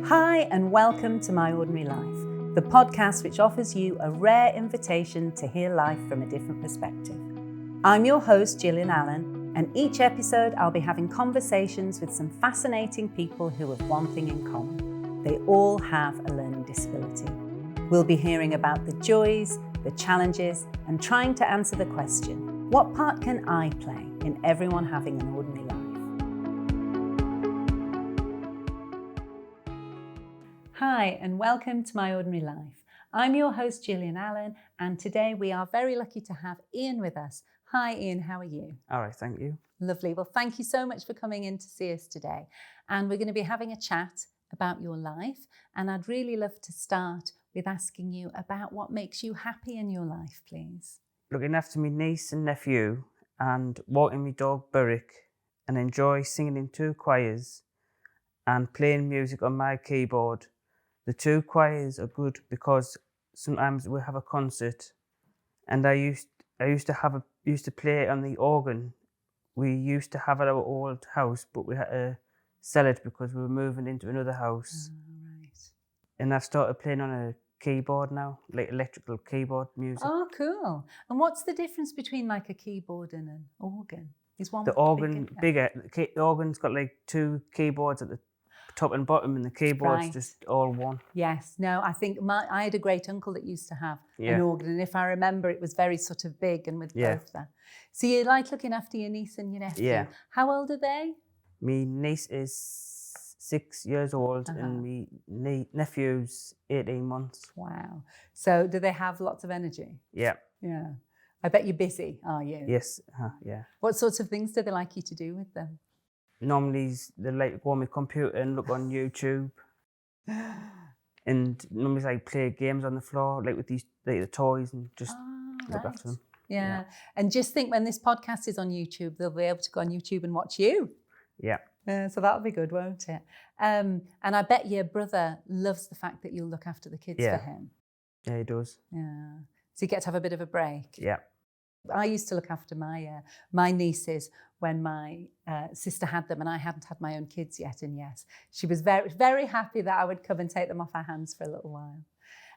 Hi and welcome to My Ordinary Life, the podcast which offers you a rare invitation to hear life from a different perspective. I'm your host, Gillian Allen, and each episode I'll be having conversations with some fascinating people who have one thing in common. They all have a learning disability. We'll be hearing about the joys, the challenges, and trying to answer the question, what part can I play in everyone having an ordinary life? Hi and welcome to My Ordinary Life. I'm your host Gillian Allen, and today we are very lucky to have Ian with us. Hi Ian, how are you? All right, thank you. Lovely. Well, thank you so much for coming in to see us today. And we're going to be having a chat about your life, and I'd really love to start with asking you about what makes you happy in your life, please. Looking after my niece and nephew and walking my dog Burrick, and enjoy singing in two choirs and playing music on my keyboard. The two choirs are good because sometimes we have a concert, and I used to play on the organ. We used to have at our old house, but we had to sell it because we were moving into another house. Right. And I've started playing on a keyboard now, like electrical keyboard music. Oh, cool. And what's the difference between like a keyboard and an organ? Is one The organ bigger. The organ's got like two keyboards at the top and bottom, and the keyboard's Right. just all one. Yes, no, I think I had a great uncle that used to have an Yeah. organ, and if I remember, it was very sort of big and with both there. So you like looking after your niece and your nephew. Yeah. How old are they? My niece is 6 years old, and my nephew's 18 months. Wow. So do they have lots of energy? Yeah. Yeah. I bet you're busy, are you? Yes. Yeah. What sorts of things do they like you to do with them? Normally they like to go on my computer and look on YouTube, and normally like play games on the floor, like with these like the toys, and just look after them. Yeah. And just think, when this podcast is on YouTube, they'll be able to go on YouTube and watch you. Yeah. So that'll be good, won't it? And I bet your brother loves the fact that you'll look after the kids for him. Yeah, he does. Yeah. So you get to have a bit of a break. Yeah. I used to look after my nieces when my sister had them, and I hadn't had my own kids yet. And yes, she was very, very happy that I would come and take them off our hands for a little while.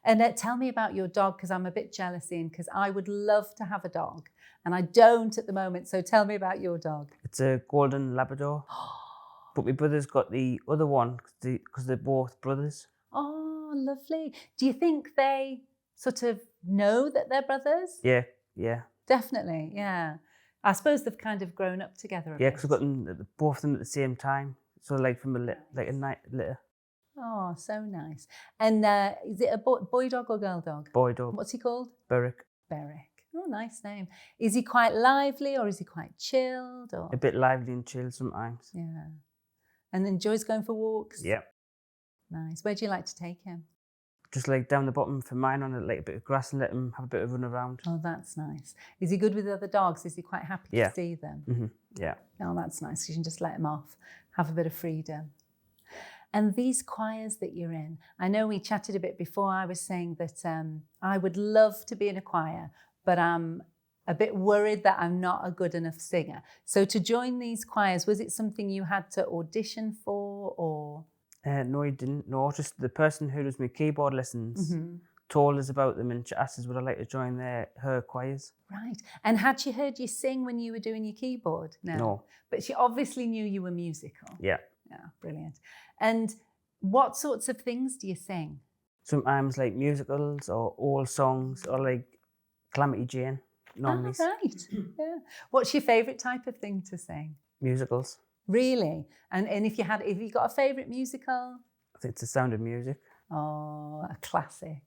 And tell me about your dog, because I'm a bit jealous, Ian, because I would love to have a dog, and I don't at the moment. So tell me about your dog. It's a golden Labrador. But my brother's got the other one because they're both brothers. Oh, lovely. Do you think they sort of know that they're brothers? Yeah. Definitely, yeah. I suppose they've kind of grown up together a bit. Yeah, because I've got them, both of them at the same time. So like from a night litter. Oh, so nice. And is it a boy dog or girl dog? Boy dog. What's he called? Burrick. Beric. Oh, nice name. Is he quite lively or is he quite chilled? Or? A bit lively and chill sometimes. Yeah. And enjoys going for walks? Yeah. Nice. Where do you like to take him? Just like down the bottom for mine on like a bit of grass and let him have a bit of run around. Oh, that's nice. Is he good with other dogs? Is he quite happy to see them? Mm-hmm. Yeah. Oh, that's nice. You can just let him off, have a bit of freedom. And these choirs that you're in, I know we chatted a bit before. I was saying that I would love to be in a choir, but I'm a bit worried that I'm not a good enough singer. So to join these choirs, was it something you had to audition for, or? No, he didn't. No, just the person who does my keyboard lessons told us about them, and she asked us would I like to join her choirs. Right. And had she heard you sing when you were doing your keyboard? No. But she obviously knew you were musical. Yeah. Yeah, brilliant. And what sorts of things do you sing? Sometimes like musicals or old songs or like Calamity Jane. Normally. Oh, right. Yeah. What's your favourite type of thing to sing? Musicals. Really? And if you got a favourite musical? I think it's The Sound of Music. Oh, a classic.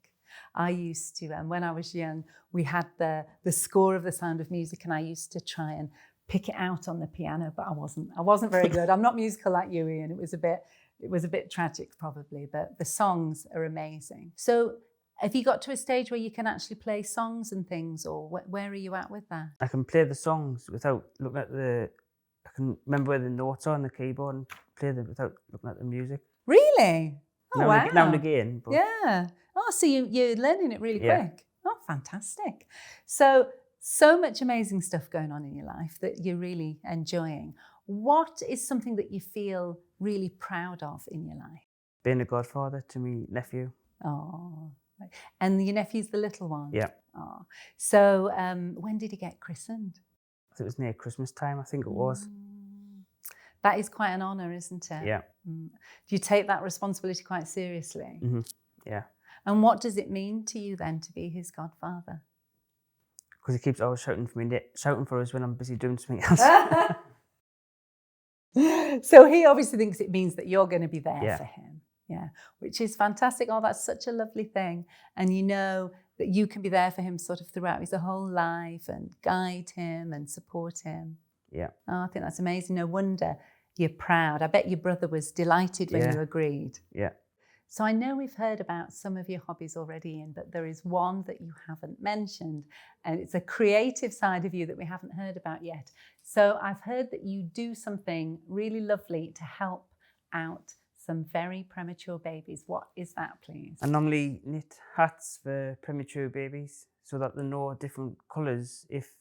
I used to, and when I was young, we had the score of The Sound of Music, and I used to try and pick it out on the piano, but I wasn't very good. I'm not musical like you, Ian. It was a bit tragic probably, but the songs are amazing. So have you got to a stage where you can actually play songs and things, or where are you at with that? I can play the songs without looking at I can remember where the notes are on the keyboard and play them without looking at the music. Really? Oh, wow. Now and again. But yeah. Oh, so you're learning it really quick. Oh, fantastic. So much amazing stuff going on in your life that you're really enjoying. What is something that you feel really proud of in your life? being a godfather to my nephew. Oh, and your nephew's the little one? Yeah. Oh. So when did he get christened? I think it was near Christmas time, I think it was. That is quite an honour, isn't it? Yeah. Do you take that responsibility quite seriously? Mm-hmm. Yeah. And what does it mean to you then to be his godfather? Because he keeps always shouting for us when I'm busy doing something else. So he obviously thinks it means that you're going to be there for him. Yeah, which is fantastic. Oh, that's such a lovely thing. And you know that you can be there for him sort of throughout his whole life and guide him and support him. Yeah. Oh, I think that's amazing. No wonder you're proud. I bet your brother was delighted when you agreed. Yeah. So I know we've heard about some of your hobbies already, Ian, but there is one that you haven't mentioned, and it's a creative side of you that we haven't heard about yet. So I've heard that you do something really lovely to help out some very premature babies. What is that, please? I normally knit hats for premature babies so that they know different colours. If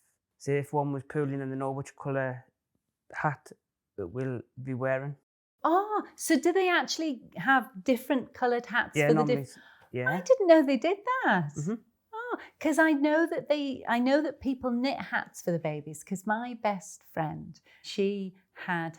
one was pooling and they know which colour hat it will be wearing. Oh, so do they actually have different coloured hats for the different? Yeah. I didn't know they did that. Mm-hmm. Oh, because I know that people knit hats for the babies. Because my best friend, she had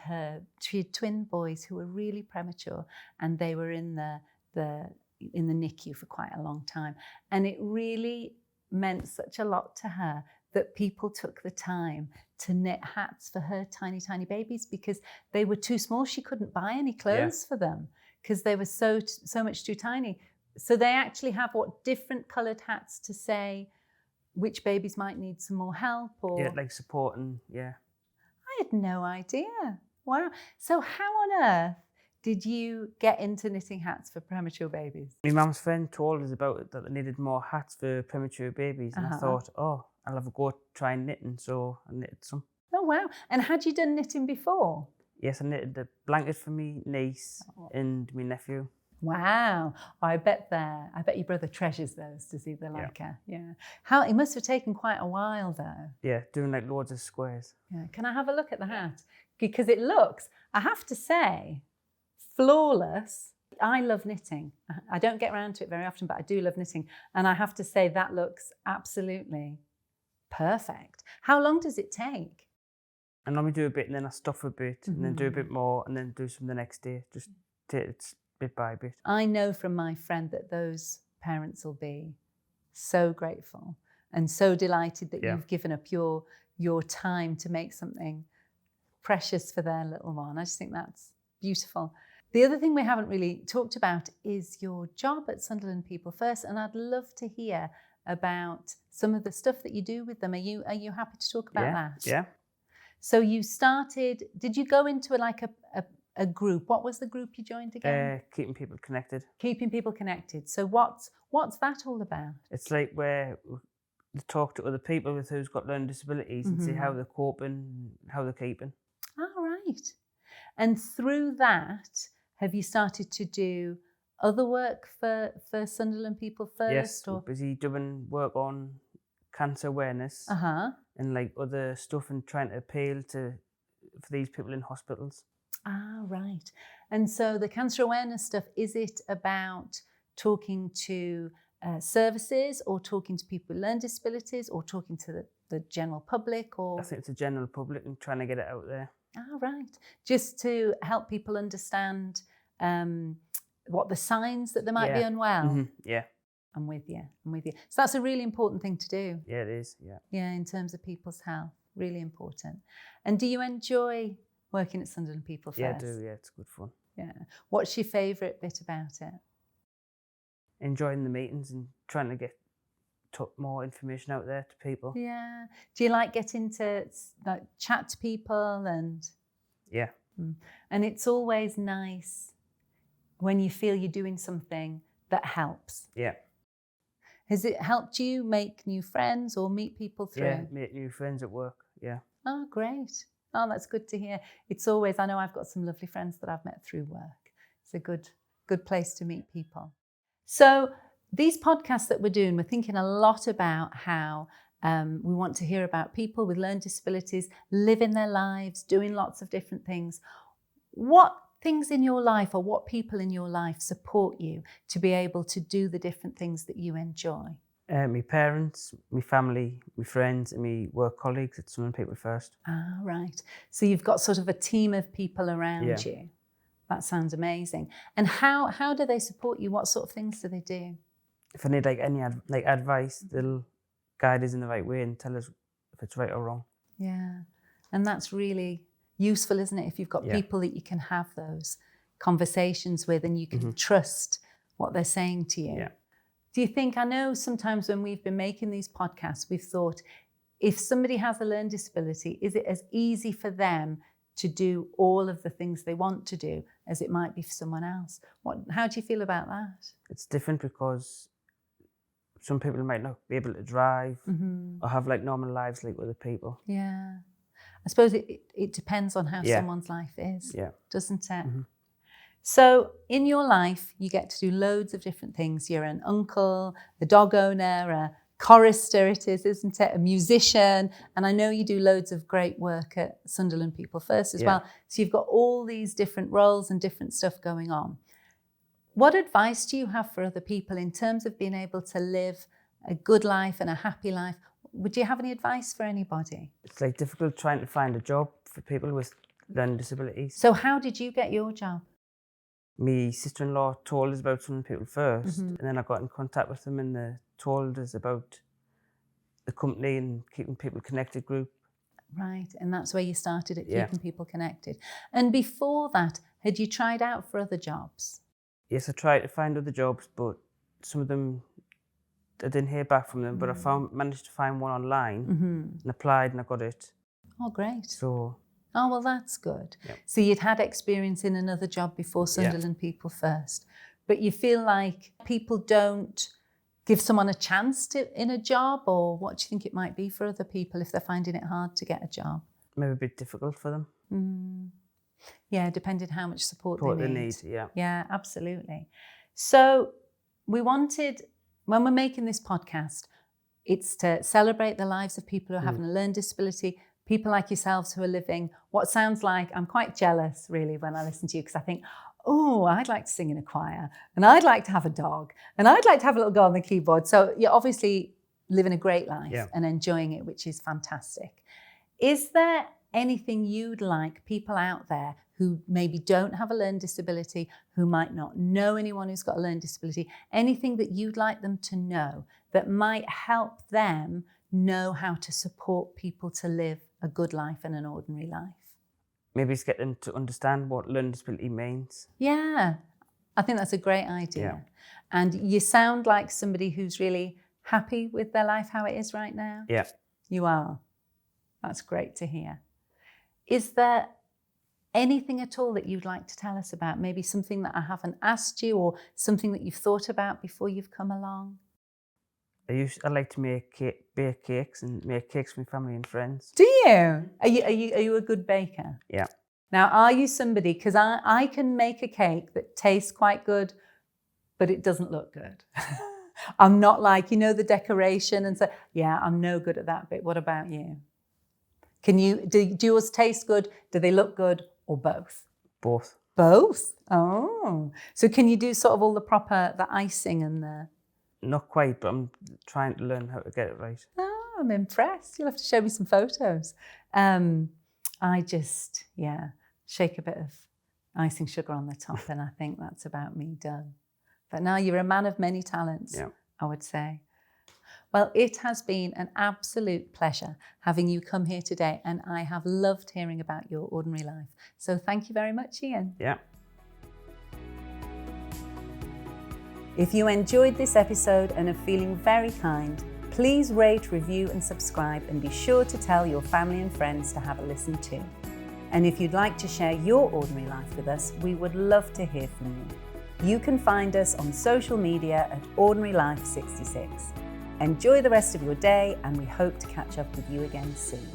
twin boys who were really premature, and they were in the NICU for quite a long time, and it really meant such a lot to her that people took the time to knit hats for her tiny, tiny babies because they were too small. She couldn't buy any clothes for them because they were so much too tiny. So they actually have different coloured hats to say which babies might need some more help or... Yeah, like support and I had no idea. Wow. So how on earth did you get into knitting hats for premature babies? My mum's friend told us about it, that they needed more hats for premature babies. And I thought, I'll have a go at trying knitting. So I knitted some. Oh, wow. And had you done knitting before? Yes, I knitted a blanket for me niece and my nephew. Wow. I bet your brother treasures those. Does he? They're like it must have taken quite a while though. Yeah, doing like loads of squares. Yeah. Can I have a look at the hat? Because it looks, I have to say, flawless. I love knitting. I don't get around to it very often, but I do love knitting. And I have to say that looks absolutely perfect. How long does it take? I normally do a bit and then I stop for a bit and then do a bit more and then do some the next day. Just it's bit by bit. I know from my friend that those parents will be so grateful and so delighted that you've given up your time to make something precious for their little one. I just think that's beautiful. The other thing we haven't really talked about is your job at Sunderland People First, and I'd love to hear about some of the stuff that you do with them. Are you happy to talk about that? Yeah. So you started, did you go into a group? What was the group you joined again? Keeping People Connected. Keeping People Connected. So what's that all about? It's like where they talk to other people with who's got learning disabilities and see how they're coping, how they're keeping. Oh, right. And through that, have you started to do other work for Sunderland People First? Yes, we're busy doing work on cancer awareness and like other stuff and trying to appeal for these people in hospitals. Ah, right. And so the cancer awareness stuff, is it about talking to services or talking to people with learning disabilities or talking to the general public? Or I think it's the general public and trying to get it out there. Ah, right. Just to help people understand what the signs that they might be unwell. Mm-hmm. Yeah. I'm with you. So that's a really important thing to do. Yeah, it is. Yeah. Yeah, in terms of people's health, really important. And do you enjoy working at Sunderland People First? Yeah, I do. Yeah, it's good fun. Yeah. What's your favourite bit about it? Enjoying the meetings and trying to get more information out there to people. Yeah. Do you like getting to chat to people and? Yeah. And it's always nice when you feel you're doing something that helps. Yeah. Has it helped you make new friends or meet people through? Yeah, meet new friends at work. Yeah. Oh, great. Oh, that's good to hear. It's always, I know I've got some lovely friends that I've met through work. It's a good place to meet people. So these podcasts that we're doing, we're thinking a lot about how we want to hear about people with learning disabilities living their lives, doing lots of different things. What things in your life, or what people in your life support you to be able to do the different things that you enjoy? My parents, my family, my friends, and my work colleagues at Sunderland People First. Ah, right. So you've got sort of a team of people around Yeah. you. That sounds amazing. And how do they support you? What sort of things do they do? If I need like any advice, they'll guide us in the right way and tell us if it's right or wrong. Yeah. And that's really useful, isn't it? If you've got people that you can have those conversations with and you can trust what they're saying to you. Yeah. Do you think, I know sometimes when we've been making these podcasts, we've thought, if somebody has a learning disability, is it as easy for them to do all of the things they want to do as it might be for someone else? How do you feel about that? It's different because some people might not be able to drive or have like normal lives like other people. Yeah. I suppose it depends on how someone's life is, doesn't it? So in your life, you get to do loads of different things. You're an uncle, a dog owner, a chorister isn't it? A musician. And I know you do loads of great work at Sunderland People First as well. So you've got all these different roles and different stuff going on. What advice do you have for other people in terms of being able to live a good life and a happy life? Would you have any advice for anybody? It's like difficult trying to find a job for people with learning disabilities. So how did you get your job? My sister-in-law told us about Sunderland People First, and then I got in contact with them and they told us about the company and Keeping People Connected group. Right, and that's where you started at Keeping People Connected. And before that, had you tried out for other jobs? Yes, I tried to find other jobs, but some of them, I didn't hear back from them, but I managed to find one online and applied and I got it. Oh, great. So... Oh, well, that's good. Yep. So you'd had experience in another job before Sunderland People First, but you feel like people don't give someone a chance in a job, or what do you think it might be for other people if they're finding it hard to get a job? Maybe a bit difficult for them. Yeah, depending how much support they need. Yeah. Yeah, absolutely. So we wanted, when we're making this podcast, it's to celebrate the lives of people who are having a learning disability, people like yourselves who are living what sounds like, I'm quite jealous really when I listen to you, because I think, oh, I'd like to sing in a choir and I'd like to have a dog and I'd like to have a little girl on the keyboard. So you're obviously living a great life and enjoying it, which is fantastic. Is there anything you'd like people out there who maybe don't have a learning disability, who might not know anyone who's got a learning disability, anything that you'd like them to know that might help them know how to support people to live a good life and an ordinary life? Maybe just get them to understand what learning disability means. Yeah, I think that's a great idea. And you sound like somebody who's really happy with their life, how it is right now. Yeah. You are. That's great to hear. Is there anything at all that you'd like to tell us about? Maybe something that I haven't asked you, or something that you've thought about before you've come along? I like to bake cakes and make cakes for my family and friends. Do you? Are you a good baker? Yeah. Now, are you somebody, because I can make a cake that tastes quite good, but it doesn't look good. I'm not like, the decoration and so, I'm no good at that bit. What about you? Do yours taste good? Do they look good, or both? Both. Both? Oh. So can you do sort of all the icing and the... Not quite, but I'm trying to learn how to get it right. Oh, I'm impressed. You'll have to show me some photos. I just, shake a bit of icing sugar on the top and I think that's about me done. But now you're a man of many talents, I would say. Well, it has been an absolute pleasure having you come here today, and I have loved hearing about your ordinary life. So thank you very much, Ian. Yeah. If you enjoyed this episode and are feeling very kind, please rate, review and subscribe, and be sure to tell your family and friends to have a listen too. And if you'd like to share your ordinary life with us, we would love to hear from you. You can find us on social media at Ordinary Life 66. Enjoy the rest of your day, and we hope to catch up with you again soon.